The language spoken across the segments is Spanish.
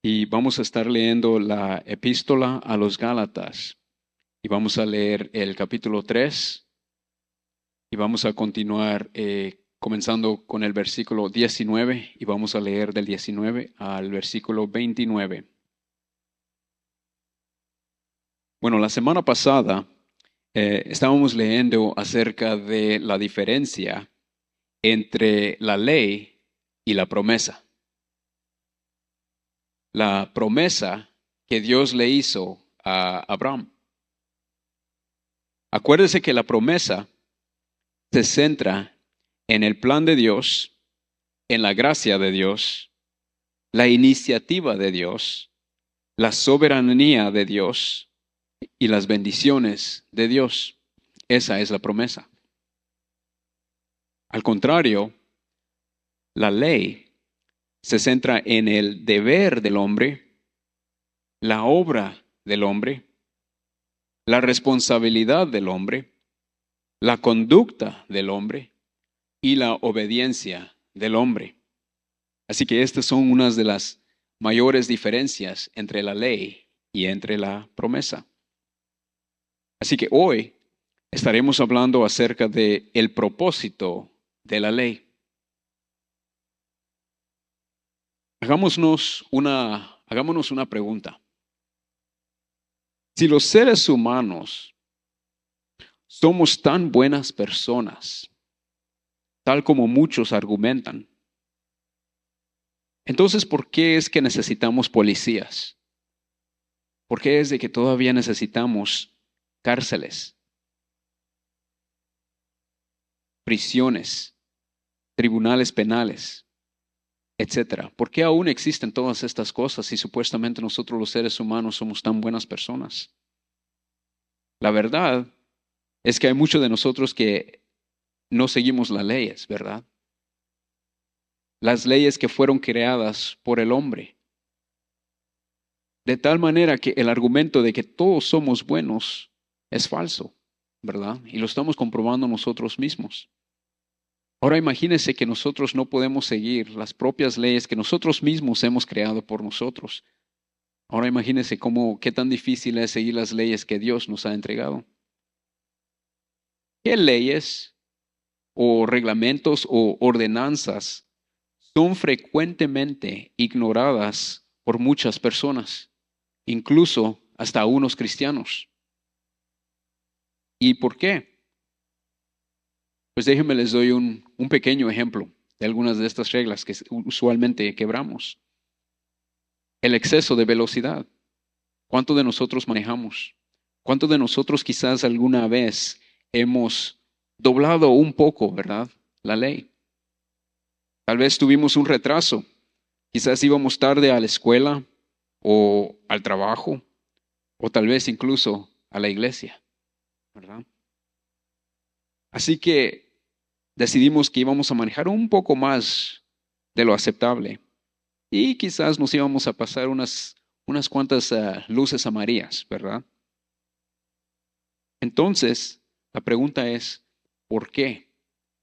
Y vamos a estar leyendo la epístola a los Gálatas. Y vamos a leer el capítulo 3 y vamos a continuar comenzando con el versículo 19 y vamos a leer del 19 al versículo 29. Bueno, la semana pasada estábamos leyendo acerca de la diferencia entre la ley y la promesa. La promesa que Dios le hizo a Abraham. Acuérdese que la promesa se centra en el plan de Dios, en la gracia de Dios, la iniciativa de Dios, la soberanía de Dios y las bendiciones de Dios. Esa es la promesa. Al contrario, la ley se centra en el deber del hombre, la obra del hombre, la responsabilidad del hombre, la conducta del hombre y la obediencia del hombre. Así que estas son unas de las mayores diferencias entre la ley y entre la promesa. Así que hoy estaremos hablando acerca de el propósito de la ley. Hagámonos una pregunta. Si los seres humanos somos tan buenas personas, tal como muchos argumentan, entonces, ¿por qué es que necesitamos policías? ¿Por qué es de que todavía necesitamos cárceles, prisiones, tribunales penales, etcétera? ¿Por qué aún existen todas estas cosas si supuestamente nosotros los seres humanos somos tan buenas personas? La verdad es que hay muchos de nosotros que no seguimos las leyes, ¿verdad? Las leyes que fueron creadas por el hombre. De tal manera que el argumento de que todos somos buenos es falso, ¿verdad? Y lo estamos comprobando nosotros mismos. Ahora imagínense que nosotros no podemos seguir las propias leyes que nosotros mismos hemos creado por nosotros. Ahora imagínense qué tan difícil es seguir las leyes que Dios nos ha entregado. ¿Qué leyes o reglamentos o ordenanzas son frecuentemente ignoradas por muchas personas, incluso hasta unos cristianos? ¿Y por qué? Pues déjenme les doy un pequeño ejemplo de algunas de estas reglas que usualmente quebramos. El exceso de velocidad. ¿Cuánto de nosotros manejamos? ¿Cuánto de nosotros quizás alguna vez hemos doblado un poco, ¿verdad? La ley. Tal vez tuvimos un retraso. Quizás íbamos tarde a la escuela o al trabajo o tal vez incluso a la iglesia, ¿verdad? Así que decidimos que íbamos a manejar un poco más de lo aceptable y quizás nos íbamos a pasar unas cuantas luces amarillas, ¿verdad? Entonces, la pregunta es, ¿por qué?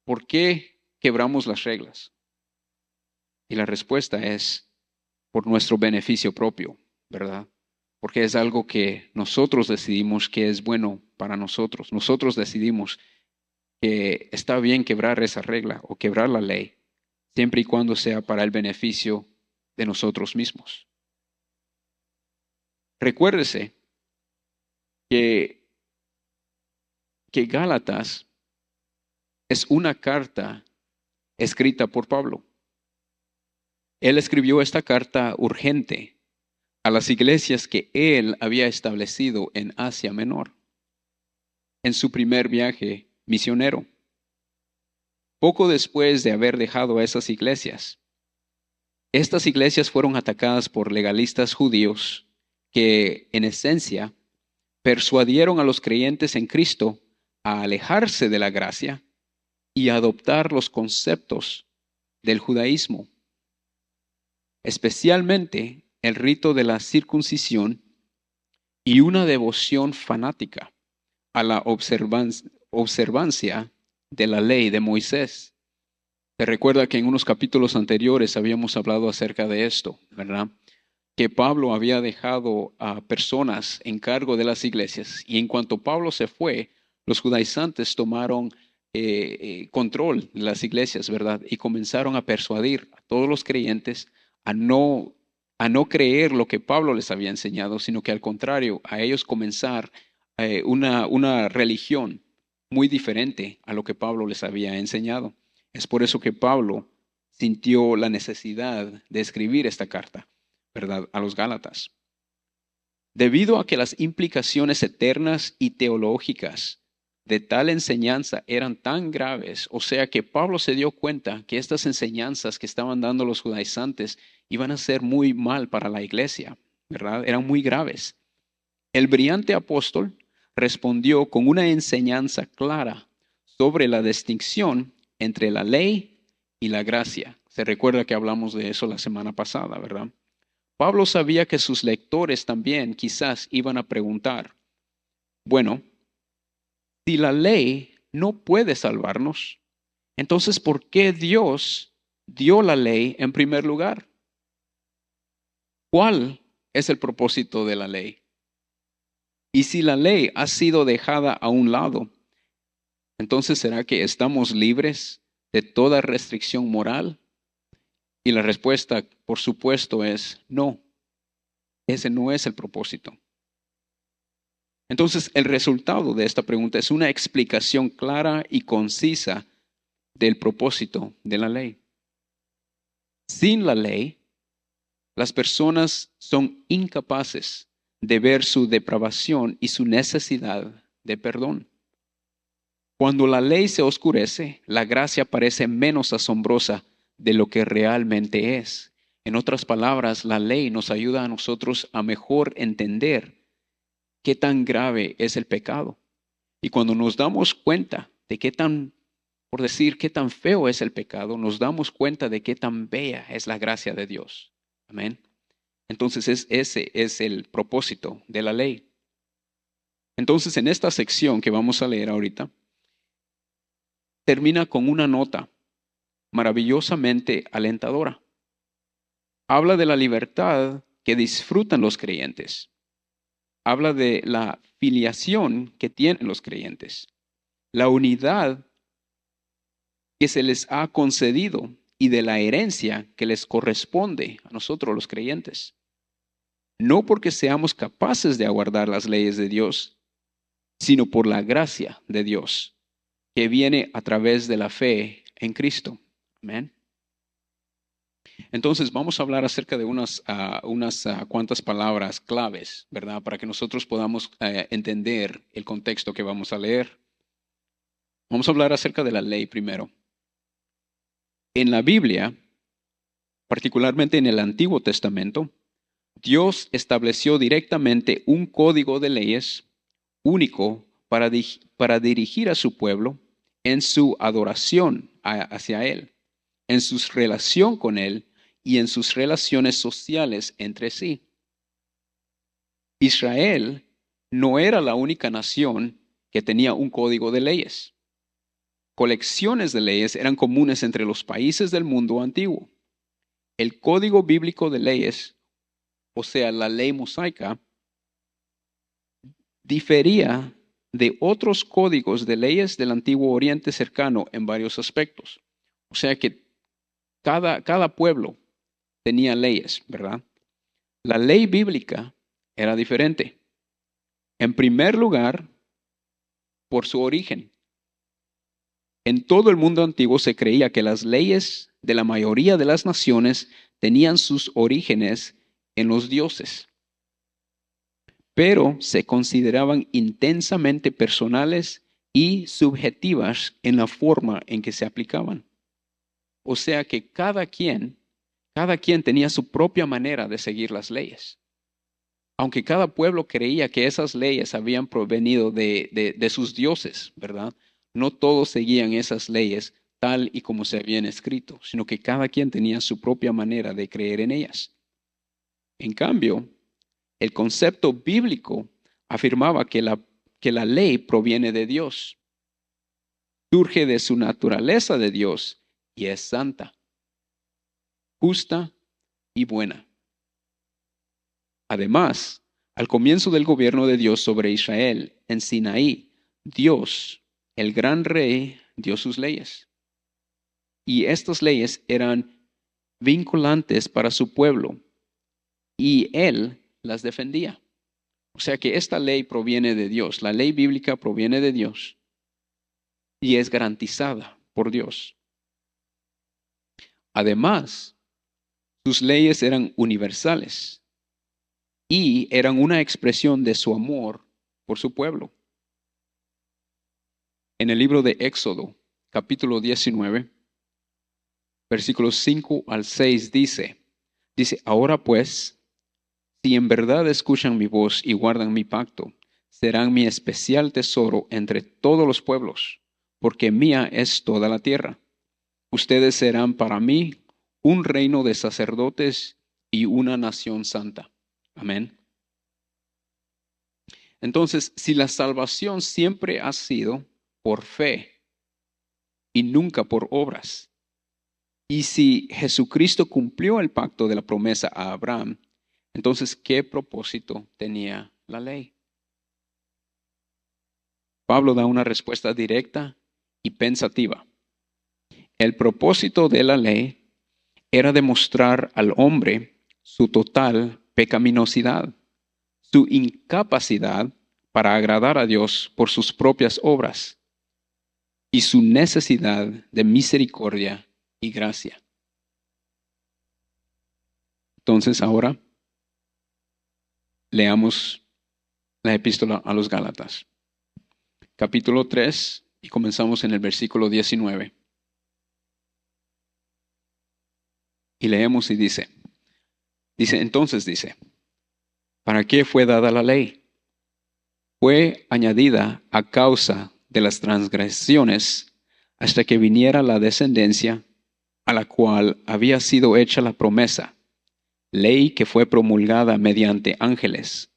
¿Por qué quebramos las reglas? Y la respuesta es por nuestro beneficio propio, ¿verdad? Porque es algo que nosotros decidimos que es bueno para nosotros. Nosotros decidimos que está bien quebrar esa regla o quebrar la ley, siempre y cuando sea para el beneficio de nosotros mismos. Recuérdese que Gálatas es una carta escrita por Pablo. Él escribió esta carta urgente a las iglesias que él había establecido en Asia Menor, en su primer viaje misionero. Poco después de haber dejado a esas iglesias, estas iglesias fueron atacadas por legalistas judíos que, en esencia, persuadieron a los creyentes en Cristo a alejarse de la gracia y a adoptar los conceptos del judaísmo, especialmente el rito de la circuncisión y una devoción fanática a la observancia de la ley de Moisés. Te recuerda que en unos capítulos anteriores habíamos hablado acerca de esto, ¿verdad? que Pablo había dejado a personas en cargo de las iglesias, y en cuanto Pablo se fue, los judaizantes tomaron control de las iglesias, ¿verdad? Y comenzaron a persuadir a todos los creyentes a no creer lo que Pablo les había enseñado, sino que al contrario, a ellos comenzar una religión muy diferente a lo que Pablo les había enseñado. Es por eso que Pablo sintió la necesidad de escribir esta carta, ¿verdad?, a los Gálatas. Debido a que las implicaciones eternas y teológicas de tal enseñanza eran tan graves, o sea que Pablo se dio cuenta que estas enseñanzas que estaban dando los judaizantes iban a ser muy mal para la iglesia, ¿verdad? Eran muy graves. El brillante apóstol respondió con una enseñanza clara sobre la distinción entre la ley y la gracia. Se recuerda que hablamos de eso la semana pasada, ¿verdad? Pablo sabía que sus lectores también quizás iban a preguntar, bueno, si la ley no puede salvarnos, entonces ¿por qué Dios dio la ley en primer lugar? ¿Cuál es el propósito de la ley? Y si la ley ha sido dejada a un lado, entonces ¿será que estamos libres de toda restricción moral? Y la respuesta, por supuesto, es no. Ese no es el propósito. Entonces, el resultado de esta pregunta es una explicación clara y concisa del propósito de la ley. Sin la ley, las personas son incapaces de ver su depravación y su necesidad de perdón. Cuando la ley se oscurece, la gracia parece menos asombrosa de lo que realmente es. En otras palabras, la ley nos ayuda a nosotros a mejor entender qué tan grave es el pecado. Y cuando nos damos cuenta de qué tan, por decir, qué tan feo es el pecado, nos damos cuenta de qué tan bella es la gracia de Dios. Amén. Entonces ese es el propósito de la ley. Entonces en esta sección que vamos a leer ahorita, termina con una nota maravillosamente alentadora. Habla de la libertad que disfrutan los creyentes. Habla de la filiación que tienen los creyentes, la unidad que se les ha concedido y de la herencia que les corresponde a nosotros los creyentes. No porque seamos capaces de aguardar las leyes de Dios, sino por la gracia de Dios que viene a través de la fe en Cristo. Amén. Entonces vamos a hablar acerca de unas cuantas palabras claves, ¿verdad? Para que nosotros podamos entender el contexto que vamos a leer. Vamos a hablar acerca de la ley primero. En la Biblia, particularmente en el Antiguo Testamento, Dios estableció directamente un código de leyes único para dirigir a su pueblo en su adoración hacia Él, en su relación con Él y en sus relaciones sociales entre sí. Israel no era la única nación que tenía un código de leyes. Colecciones de leyes eran comunes entre los países del mundo antiguo. El código bíblico de leyes, o sea, la ley mosaica, difería de otros códigos de leyes del antiguo Oriente cercano en varios aspectos. O sea que cada pueblo tenía leyes, ¿verdad? La ley bíblica era diferente. En primer lugar, por su origen. En todo el mundo antiguo se creía que las leyes de la mayoría de las naciones tenían sus orígenes en los dioses, pero se consideraban intensamente personales y subjetivas en la forma en que se aplicaban. O sea que cada quien tenía su propia manera de seguir las leyes. Aunque cada pueblo creía que esas leyes habían provenido de sus dioses, ¿verdad? No todos seguían esas leyes tal y como se habían escrito, sino que cada quien tenía su propia manera de creer en ellas. En cambio, el concepto bíblico afirmaba que la ley proviene de Dios, surge de su naturaleza de Dios y es santa, justa y buena. Además, al comienzo del gobierno de Dios sobre Israel en Sinaí, Dios, el gran rey, dio sus leyes. Y estas leyes eran vinculantes para su pueblo, y él las defendía. O sea que esta ley proviene de Dios, la ley bíblica proviene de Dios y es garantizada por Dios. Además, sus leyes eran universales y eran una expresión de su amor por su pueblo. En el libro de Éxodo, capítulo 19, versículos 5 al 6 dice, ahora pues, si en verdad escuchan mi voz y guardan mi pacto, serán mi especial tesoro entre todos los pueblos, porque mía es toda la tierra. Ustedes serán para mí un reino de sacerdotes y una nación santa. Amén. Entonces, si la salvación siempre ha sido por fe y nunca por obras, y si Jesucristo cumplió el pacto de la promesa a Abraham, entonces, ¿qué propósito tenía la ley? Pablo da una respuesta directa y pensativa. El propósito de la ley era demostrar al hombre su total pecaminosidad, su incapacidad para agradar a Dios por sus propias obras y su necesidad de misericordia y gracia. Entonces ahora leamos la epístola a los Gálatas, capítulo 3, y comenzamos en el versículo 19. Y leemos y dice, ¿para qué fue dada la ley? Fue añadida a causa de las transgresiones hasta que viniera la descendencia a la cual había sido hecha la promesa, ley que fue promulgada mediante ángeles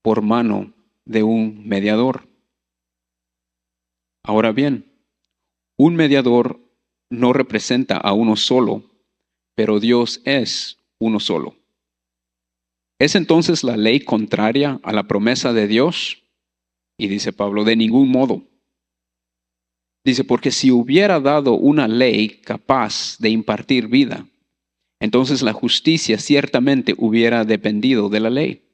por mano de un mediador. Ahora bien, un mediador no representa a uno solo, pero Dios es uno solo. ¿Es entonces la ley contraria a la promesa de Dios? Y dice Pablo, de ningún modo. Dice, porque si hubiera dado una ley capaz de impartir vida, entonces la justicia ciertamente hubiera dependido de la ley.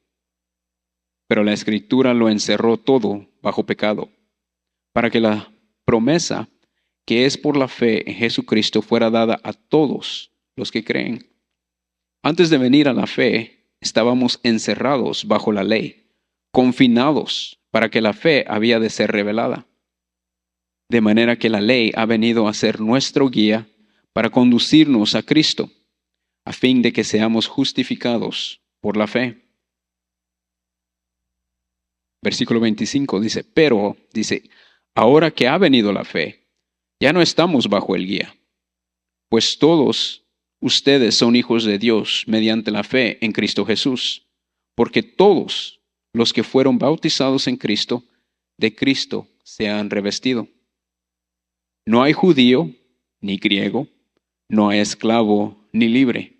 Pero la Escritura lo encerró todo bajo pecado, para que la promesa que es por la fe en Jesucristo fuera dada a todos los que creen. Antes de venir a la fe, estábamos encerrados bajo la ley, confinados para que la fe había de ser revelada. De manera que la ley ha venido a ser nuestro guía para conducirnos a Cristo, a fin de que seamos justificados por la fe. Versículo 25 dice, ahora que ha venido la fe, ya no estamos bajo el guía, pues todos ustedes son hijos de Dios mediante la fe en Cristo Jesús, porque todos los que fueron bautizados en Cristo, de Cristo se han revestido. No hay judío ni griego, no hay esclavo ni libre,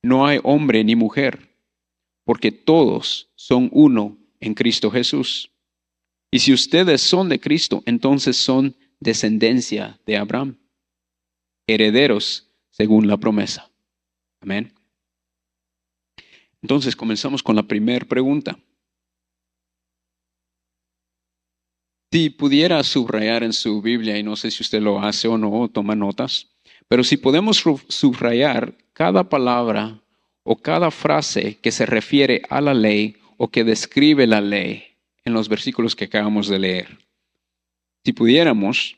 no hay hombre ni mujer, porque todos son uno en Cristo Jesús. Y si ustedes son de Cristo, entonces son descendencia de Abraham, herederos según la promesa. Amén. Entonces comenzamos con la primera pregunta. Si pudiera subrayar en su Biblia, y no sé si usted lo hace o no, toma notas, pero si podemos subrayar cada palabra o cada frase que se refiere a la ley o que describe la ley en los versículos que acabamos de leer. Si pudiéramos,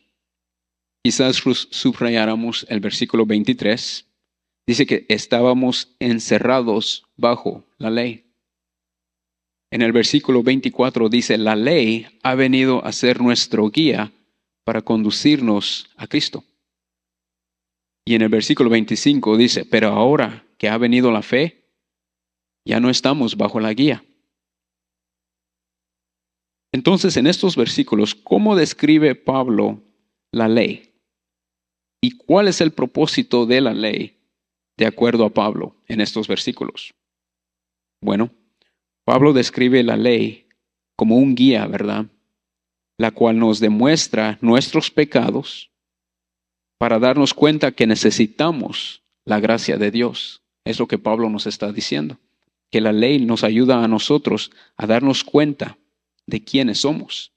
quizás subrayáramos el versículo 23. Dice que estábamos encerrados bajo la ley. En el versículo 24 dice, la ley ha venido a ser nuestro guía para conducirnos a Cristo. Y en el versículo 25 dice, pero ahora que ha venido la fe, ya no estamos bajo la guía. Entonces, en estos versículos, ¿cómo describe Pablo la ley? ¿Y cuál es el propósito de la ley de acuerdo a Pablo en estos versículos? Bueno, Pablo describe la ley como un guía, ¿verdad? La cual nos demuestra nuestros pecados para darnos cuenta que necesitamos la gracia de Dios. Es lo que Pablo nos está diciendo, que la ley nos ayuda a nosotros a darnos cuenta de quiénes somos.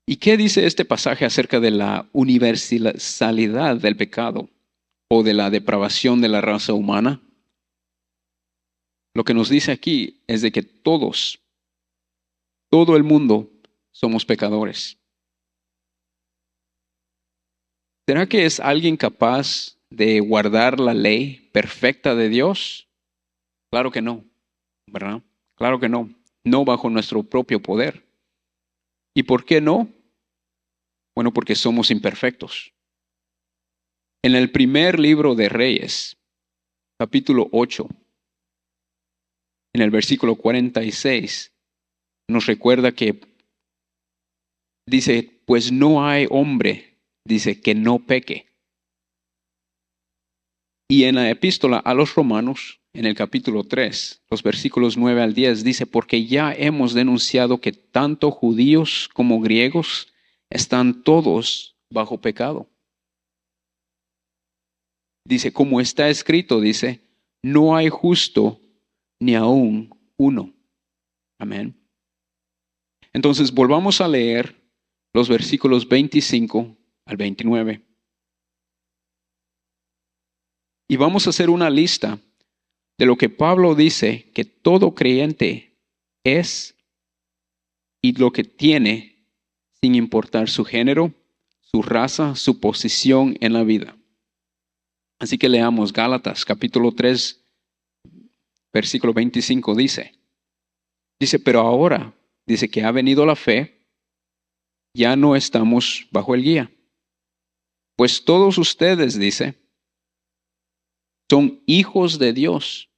¿Y qué dice este pasaje acerca de la universalidad del pecado o de la depravación de la raza humana? Lo que nos dice aquí es de que todos, todo el mundo, somos pecadores. ¿Será que es alguien capaz de guardar la ley perfecta de Dios? Claro que no, ¿verdad? Claro que no. No bajo nuestro propio poder. ¿Y por qué no? Bueno, porque somos imperfectos. En el primer libro de Reyes, capítulo 8, en el versículo 46, nos recuerda que dice, pues no hay hombre, dice, que no peque. Y en la epístola a los Romanos, en el capítulo 3, los versículos 9 al 10, dice, porque ya hemos denunciado que tanto judíos como griegos están todos bajo pecado. Dice, como está escrito, dice, no hay justo ni aún uno. Amén. Entonces, volvamos a leer los versículos 25 al 29. Y vamos a hacer una lista de lo que Pablo dice que todo creyente es y lo que tiene, sin importar su género, su raza, su posición en la vida. Así que leamos Gálatas capítulo 3, versículo 25 dice, pero ahora, dice que ha venido la fe, ya no estamos bajo el guía. Pues todos ustedes, dice, son hijos de Dios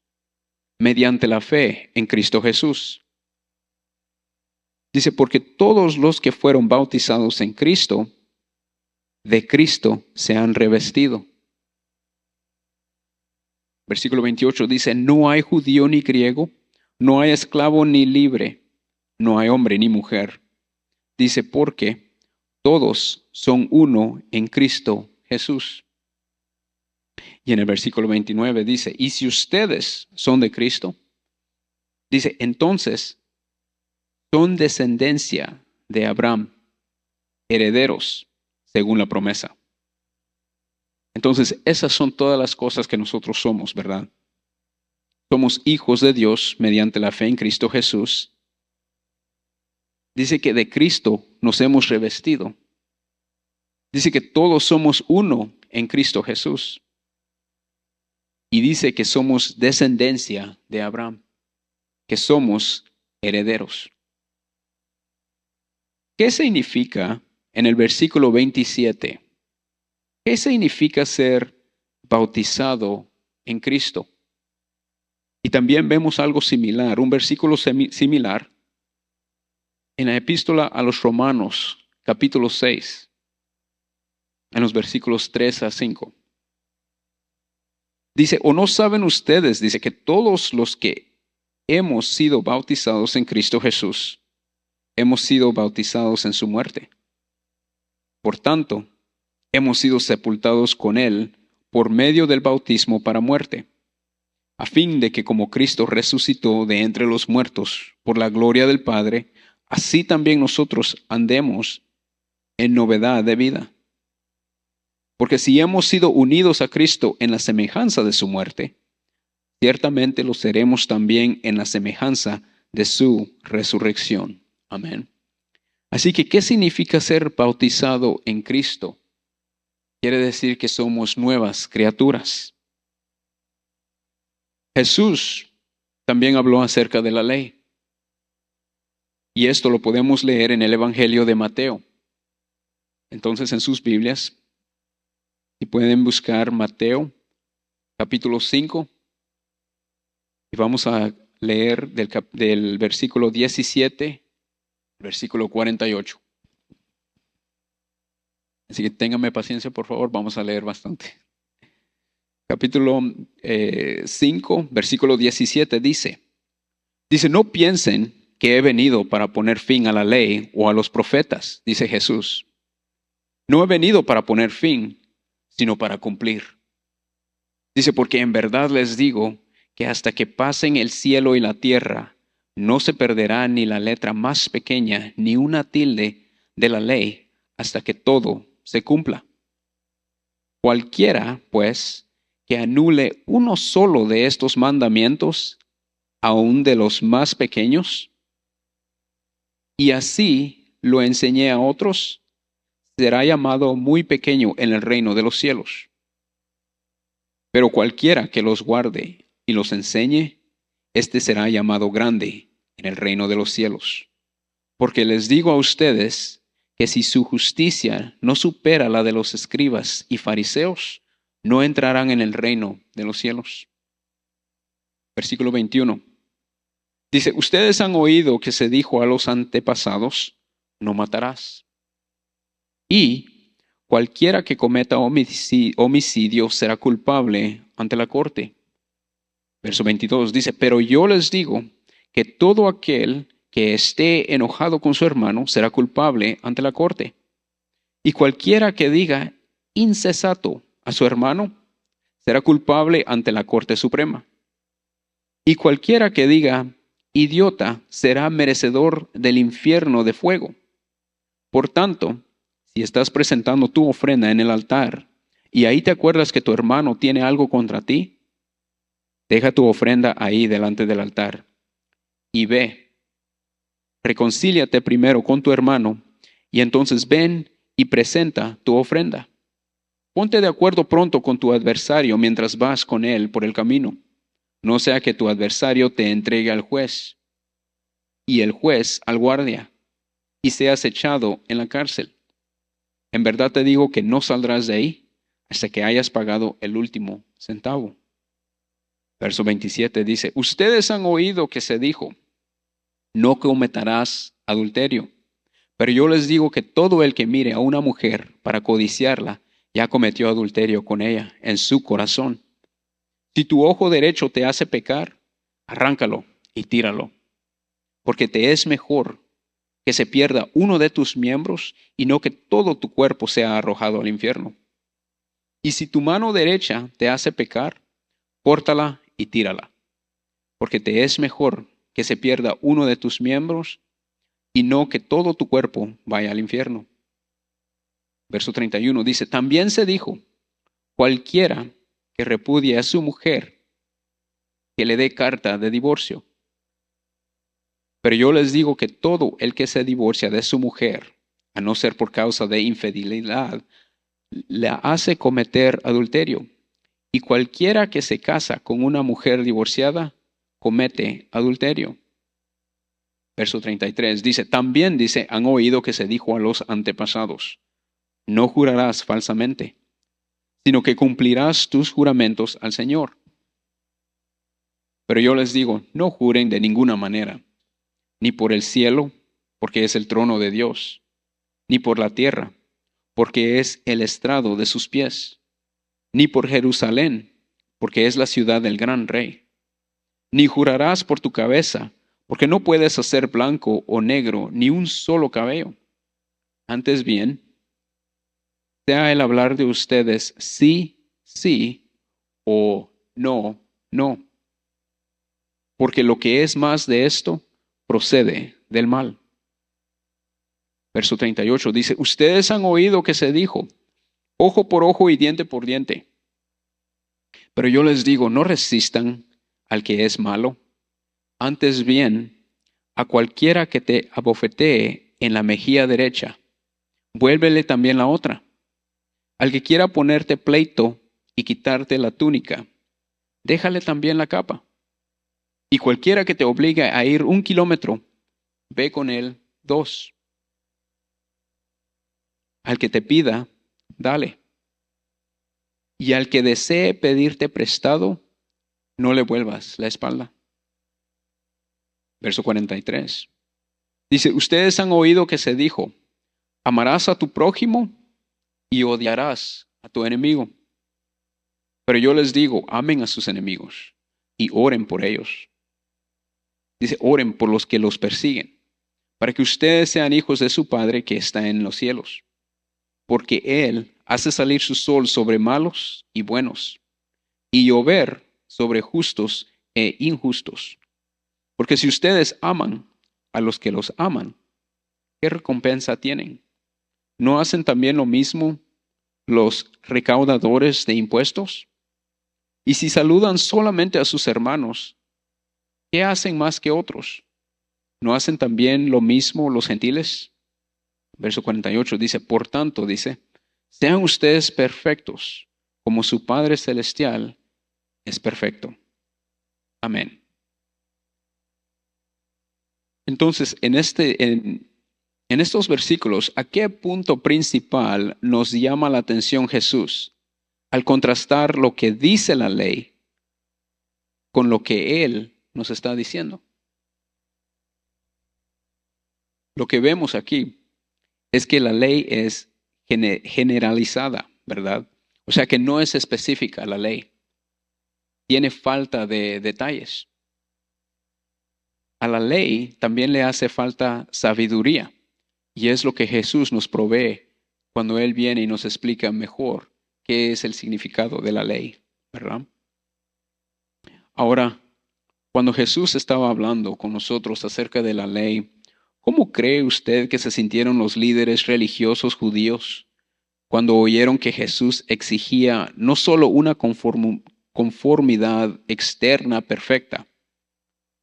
mediante la fe en Cristo Jesús. Dice, porque todos los que fueron bautizados en Cristo, de Cristo se han revestido. Versículo 28 dice, no hay judío ni griego, no hay esclavo ni libre, no hay hombre ni mujer. Dice, porque todos son uno en Cristo Jesús. Y en el versículo 29 dice, y si ustedes son de Cristo, dice, entonces son descendencia de Abraham, herederos según la promesa. Entonces, esas son todas las cosas que nosotros somos, ¿verdad? Somos hijos de Dios mediante la fe en Cristo Jesús. Dice que de Cristo nos hemos revestido. Dice que todos somos uno en Cristo Jesús. Y dice que somos descendencia de Abraham, que somos herederos. ¿Qué significa en el versículo 27? ¿Qué significa ser bautizado en Cristo? Y también vemos algo similar, un versículo similar en la epístola a los Romanos, capítulo 6, en los versículos 3 a 5. Dice, ¿o no saben ustedes? Dice que todos los que hemos sido bautizados en Cristo Jesús, hemos sido bautizados en su muerte. Por tanto, hemos sido sepultados con Él por medio del bautismo para muerte, a fin de que como Cristo resucitó de entre los muertos por la gloria del Padre, así también nosotros andemos en novedad de vida. Porque si hemos sido unidos a Cristo en la semejanza de su muerte, ciertamente lo seremos también en la semejanza de su resurrección. Amén. Así que, ¿qué significa ser bautizado en Cristo? Quiere decir que somos nuevas criaturas. Jesús también habló acerca de la ley. Y esto lo podemos leer en el Evangelio de Mateo. Entonces, en sus Biblias, si pueden buscar Mateo, capítulo 5, y vamos a leer del versículo 17, versículo 48. Así que ténganme paciencia, por favor, vamos a leer bastante. Capítulo 5, versículo 17 dice, Dice, no piensen que he venido para poner fin a la ley o a los profetas, dice Jesús. No he venido para poner fin, sino para cumplir. Dice, porque en verdad les digo que hasta que pasen el cielo y la tierra, no se perderá ni la letra más pequeña, ni una tilde de la ley, hasta que todo se cumpla. Cualquiera, pues, que anule uno solo de estos mandamientos, aun de los más pequeños, y así lo enseñé a otros, será llamado muy pequeño en el reino de los cielos. Pero cualquiera que los guarde y los enseñe, éste será llamado grande en el reino de los cielos. Porque les digo a ustedes que si su justicia no supera la de los escribas y fariseos, no entrarán en el reino de los cielos. Versículo 21. Dice, ustedes han oído que se dijo a los antepasados, no matarás. Y cualquiera que cometa homicidio será culpable ante la corte. Verso 22 dice, pero yo les digo que todo aquel que esté enojado con su hermano será culpable ante la corte. Y cualquiera que diga insensato a su hermano será culpable ante la Corte Suprema. Y cualquiera que diga idiota será merecedor del infierno de fuego. Por tanto, si estás presentando tu ofrenda en el altar y ahí te acuerdas que tu hermano tiene algo contra ti, deja tu ofrenda ahí delante del altar y ve. Reconcíliate primero con tu hermano y entonces ven y presenta tu ofrenda. Ponte de acuerdo pronto con tu adversario mientras vas con él por el camino. No sea que tu adversario te entregue al juez y el juez al guardia y seas echado en la cárcel. En verdad te digo que no saldrás de ahí hasta que hayas pagado el último centavo. Verso 27 dice, ustedes han oído que se dijo, no cometerás adulterio. Pero yo les digo que todo el que mire a una mujer para codiciarla, ya cometió adulterio con ella en su corazón. Si tu ojo derecho te hace pecar, arráncalo y tíralo. Porque te es mejor que se pierda uno de tus miembros y no que todo tu cuerpo sea arrojado al infierno. Y si tu mano derecha te hace pecar, córtala y tírala. Porque te es mejor que se pierda uno de tus miembros y no que todo tu cuerpo vaya al infierno. Verso 31 dice, también se dijo, cualquiera que repudie a su mujer, que le dé carta de divorcio. Pero yo les digo que todo el que se divorcia de su mujer, a no ser por causa de infidelidad, la hace cometer adulterio. Y cualquiera que se casa con una mujer divorciada, comete adulterio. Verso 33 dice, también dice, han oído que se dijo a los antepasados, no jurarás falsamente, sino que cumplirás tus juramentos al Señor. Pero yo les digo, no juren de ninguna manera, ni por el cielo, porque es el trono de Dios, ni por la tierra, porque es el estrado de sus pies, ni por Jerusalén, porque es la ciudad del gran rey. Ni jurarás por tu cabeza, porque no puedes hacer blanco o negro ni un solo cabello. Antes bien, sea el hablar de ustedes sí, sí, o no, no. Porque lo que es más de esto procede del mal. Verso 38 dice, ustedes han oído que se dijo, ojo por ojo y diente por diente. Pero yo les digo, no resistan al que es malo. Antes bien, a cualquiera que te abofetee en la mejilla derecha, vuélvele también la otra. Al que quiera ponerte pleito y quitarte la túnica, déjale también la capa. Y cualquiera que te obligue a ir 1 kilómetro, ve con él 2. Al que te pida, dale. Y al que desee pedirte prestado, no le vuelvas la espalda. Verso 43. Dice, ustedes han oído que se dijo, amarás a tu prójimo y odiarás a tu enemigo. Pero yo les digo, amen a sus enemigos y oren por ellos, Dice, oren por los que los persiguen, para que ustedes sean hijos de su Padre que está en los cielos. Porque Él hace salir su sol sobre malos y buenos, y llover sobre justos e injustos. Porque si ustedes aman a los que los aman, ¿qué recompensa tienen? ¿No hacen también lo mismo los recaudadores de impuestos? Y si saludan solamente a sus hermanos, ¿qué hacen más que otros? ¿No hacen también lo mismo los gentiles? Verso 48 dice, por tanto, dice, sean ustedes perfectos, como su Padre Celestial es perfecto. Amén. Entonces, en estos versículos, ¿a qué punto principal nos llama la atención Jesús al contrastar lo que dice la ley con lo que Él nos está diciendo? Lo que vemos aquí es que la ley es generalizada, ¿verdad? O sea que no es específica la ley. Tiene falta de detalles. A la ley también le hace falta sabiduría. Y es lo que Jesús nos provee cuando Él viene y nos explica mejor qué es el significado de la ley, ¿verdad? Ahora, cuando Jesús estaba hablando con nosotros acerca de la ley, ¿cómo cree usted que se sintieron los líderes religiosos judíos cuando oyeron que Jesús exigía no solo una conformidad externa perfecta,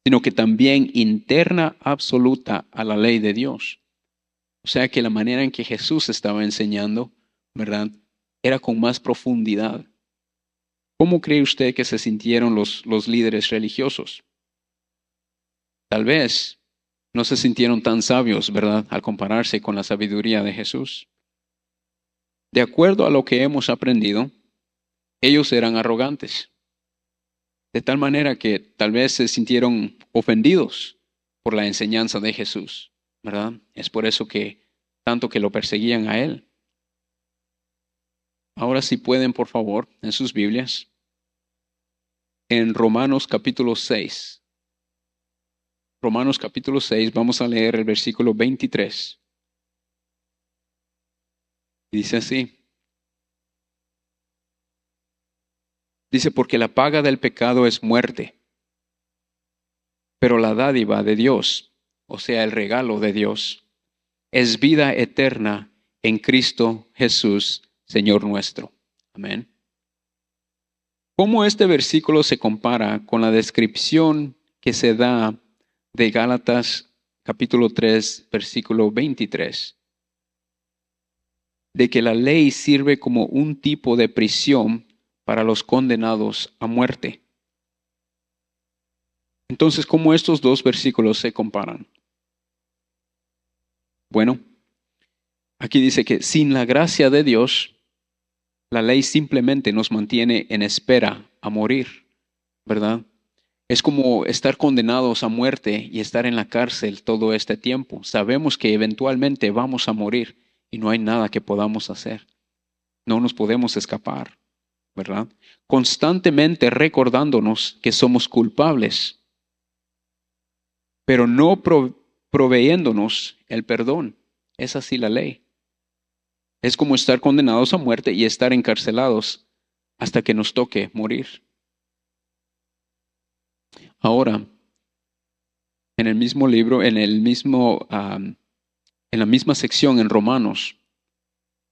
sino que también interna absoluta a la ley de Dios? O sea que la manera en que Jesús estaba enseñando, ¿verdad?, era con más profundidad. ¿Cómo cree usted que se sintieron los líderes religiosos? Tal vez no se sintieron tan sabios, ¿verdad?, al compararse con la sabiduría de Jesús. De acuerdo a lo que hemos aprendido, ellos eran arrogantes, de tal manera que tal vez se sintieron ofendidos por la enseñanza de Jesús, ¿verdad? Es por eso que tanto que lo perseguían a Él. Ahora si pueden, por favor, en sus Biblias, en Romanos capítulo 6. Romanos capítulo 6, vamos a leer el versículo 23. Dice así. Dice, porque la paga del pecado es muerte, pero la dádiva de Dios, o sea, el regalo de Dios, es vida eterna en Cristo Jesús, Señor nuestro. Amén. ¿Cómo este versículo se compara con la descripción que se da de Gálatas capítulo 3, versículo 23? De que la ley sirve como un tipo de prisión para los condenados a muerte. Entonces, ¿cómo estos dos versículos se comparan? Bueno, aquí dice que sin la gracia de Dios, la ley simplemente nos mantiene en espera a morir, ¿verdad? Es como estar condenados a muerte y estar en la cárcel todo este tiempo. Sabemos que eventualmente vamos a morir y no hay nada que podamos hacer. No nos podemos escapar, ¿verdad? Constantemente recordándonos que somos culpables, pero no proveyéndonos el perdón. Es así la ley. Es como estar condenados a muerte y estar encarcelados hasta que nos toque morir. Ahora, en el mismo libro, en la misma sección en Romanos,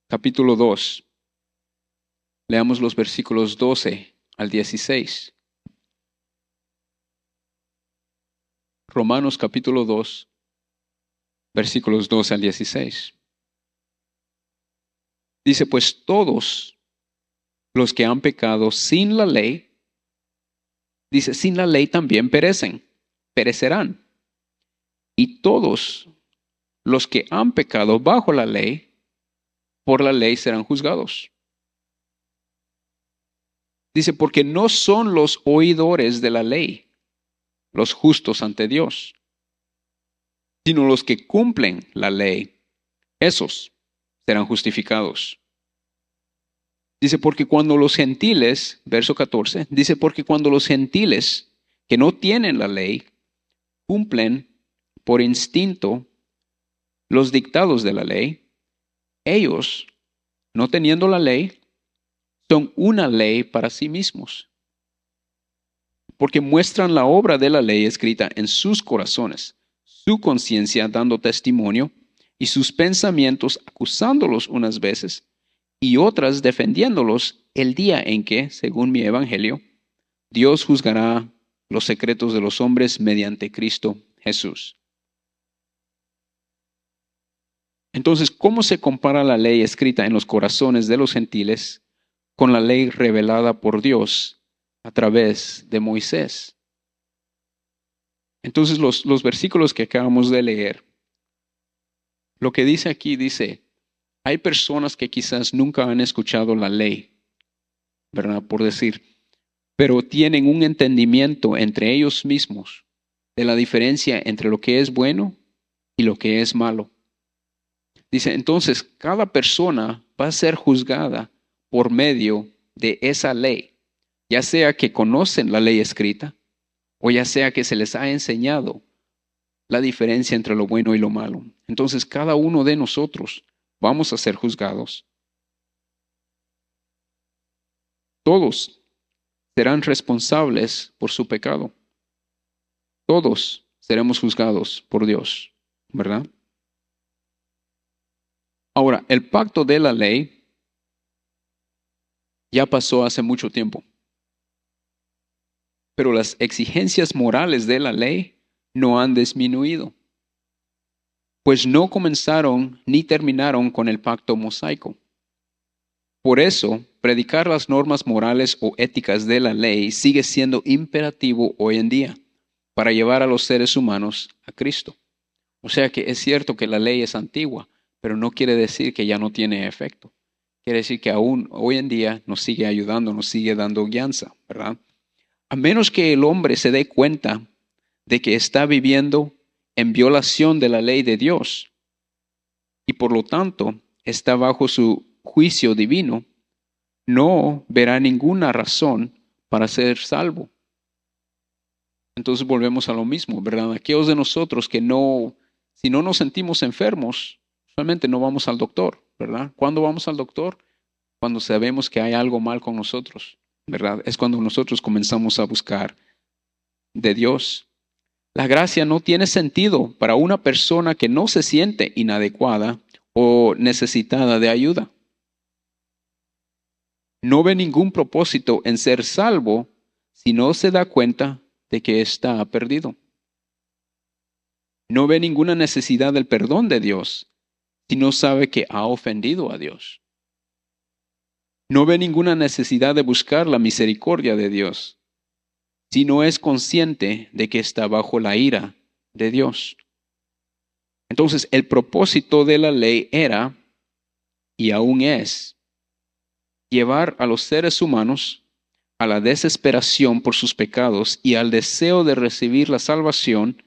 capítulo 2, leamos los versículos 12 al 16. Romanos capítulo 2, versículos 12 al 16. Dice, pues todos los que han pecado sin la ley, dice, sin la ley también perecerán. Y todos los que han pecado bajo la ley, por la ley serán juzgados. Dice, porque no son los oidores de la ley los justos ante Dios, sino los que cumplen la ley, esos serán justificados. Dice, porque cuando los gentiles, verso 14, dice, porque cuando los gentiles que no tienen la ley, cumplen por instinto los dictados de la ley, ellos, no teniendo la ley, son una ley para sí mismos, porque muestran la obra de la ley escrita en sus corazones, su conciencia dando testimonio y sus pensamientos acusándolos unas veces y otras defendiéndolos el día en que, según mi evangelio, Dios juzgará los secretos de los hombres mediante Cristo Jesús. Entonces, ¿cómo se compara la ley escrita en los corazones de los gentiles con la ley revelada por Dios a través de Moisés? Entonces, los versículos que acabamos de leer, lo que dice aquí dice, hay personas que quizás nunca han escuchado la ley, ¿verdad? Por decir, pero tienen un entendimiento entre ellos mismos de la diferencia entre lo que es bueno y lo que es malo. Dice, entonces, cada persona va a ser juzgada por medio de esa ley, ya sea que conocen la ley escrita o ya sea que se les ha enseñado la diferencia entre lo bueno y lo malo. Entonces, cada uno de nosotros vamos a ser juzgados. Todos serán responsables por su pecado. Todos seremos juzgados por Dios, ¿verdad? Ahora, el pacto de la ley ya pasó hace mucho tiempo, pero las exigencias morales de la ley no han disminuido, pues no comenzaron ni terminaron con el pacto mosaico. Por eso, predicar las normas morales o éticas de la ley sigue siendo imperativo hoy en día para llevar a los seres humanos a Cristo. O sea que es cierto que la ley es antigua, pero no quiere decir que ya no tiene efecto. Quiere decir que aún hoy en día nos sigue ayudando, nos sigue dando guianza, ¿verdad? A menos que el hombre se dé cuenta de que está viviendo en violación de la ley de Dios y por lo tanto está bajo su juicio divino, no verá ninguna razón para ser salvo. Entonces volvemos a lo mismo, ¿verdad? Aquellos de nosotros que no, si no nos sentimos enfermos, solamente no vamos al doctor, ¿verdad? ¿Cuándo vamos al doctor? Cuando sabemos que hay algo mal con nosotros, ¿verdad? Es cuando nosotros comenzamos a buscar de Dios. La gracia no tiene sentido para una persona que no se siente inadecuada o necesitada de ayuda. No ve ningún propósito en ser salvo si no se da cuenta de que está perdido. No ve ninguna necesidad del perdón de Dios si no sabe que ha ofendido a Dios. No ve ninguna necesidad de buscar la misericordia de Dios si no es consciente de que está bajo la ira de Dios. Entonces, el propósito de la ley era, y aún es, llevar a los seres humanos a la desesperación por sus pecados y al deseo de recibir la salvación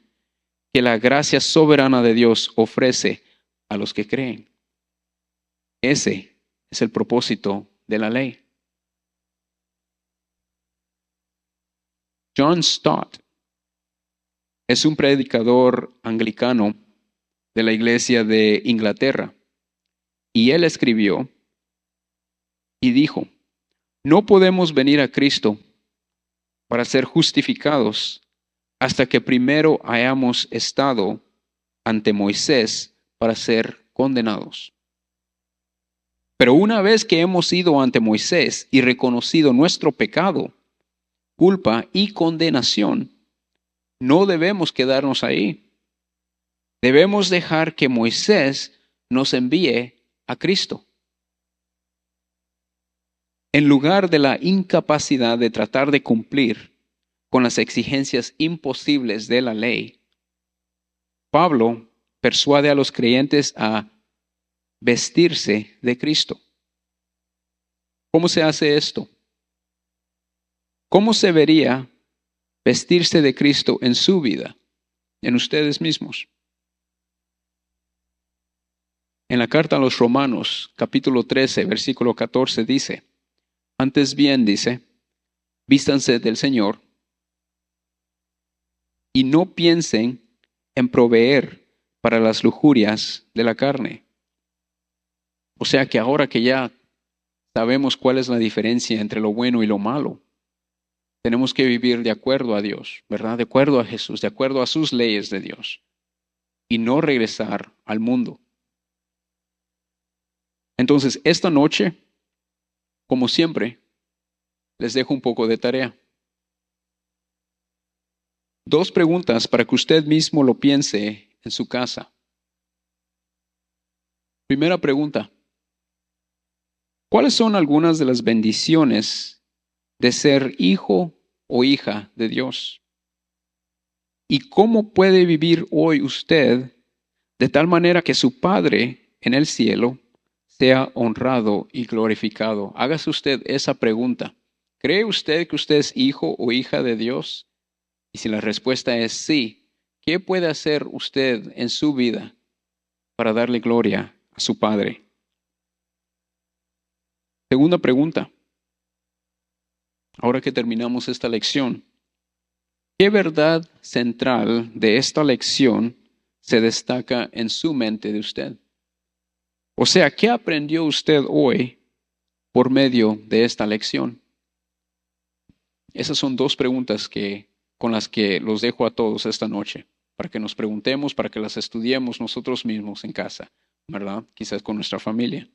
que la gracia soberana de Dios ofrece a los que creen. Ese es el propósito de la ley. John Stott es un predicador anglicano de la Iglesia de Inglaterra y él escribió y dijo, no podemos venir a Cristo para ser justificados hasta que primero hayamos estado ante Moisés para ser condenados. Pero una vez que hemos ido ante Moisés y reconocido nuestro pecado, culpa y condenación, no debemos quedarnos ahí. Debemos dejar que Moisés nos envíe a Cristo. En lugar de la incapacidad de tratar de cumplir con las exigencias imposibles de la ley, Pablo persuade a los creyentes a vestirse de Cristo. ¿Cómo se hace esto? ¿Cómo se vería vestirse de Cristo en su vida, en ustedes mismos? En la carta a los Romanos, capítulo 13, versículo 14 dice, antes bien, dice, vístanse del Señor y no piensen en proveer para las lujurias de la carne. O sea que ahora que ya sabemos cuál es la diferencia entre lo bueno y lo malo, tenemos que vivir de acuerdo a Dios, ¿verdad? De acuerdo a Jesús, de acuerdo a sus leyes de Dios, y no regresar al mundo. Entonces, esta noche, como siempre, les dejo un poco de tarea. 2 preguntas para que usted mismo lo piense en su casa. Primera pregunta: ¿cuáles son algunas de las bendiciones de ser hijo o hija de Dios? ¿Y cómo puede vivir hoy usted de tal manera que su Padre en el cielo sea honrado y glorificado? Hágase usted esa pregunta. ¿Cree usted que usted es hijo o hija de Dios? Y si la respuesta es sí, ¿qué puede hacer usted en su vida para darle gloria a su Padre? Segunda pregunta. Ahora que terminamos esta lección, ¿qué verdad central de esta lección se destaca en su mente de usted? O sea, ¿qué aprendió usted hoy por medio de esta lección? Esas son 2 preguntas con las que los dejo a todos esta noche, para que nos preguntemos, para que las estudiemos nosotros mismos en casa, ¿verdad? Quizás con nuestra familia.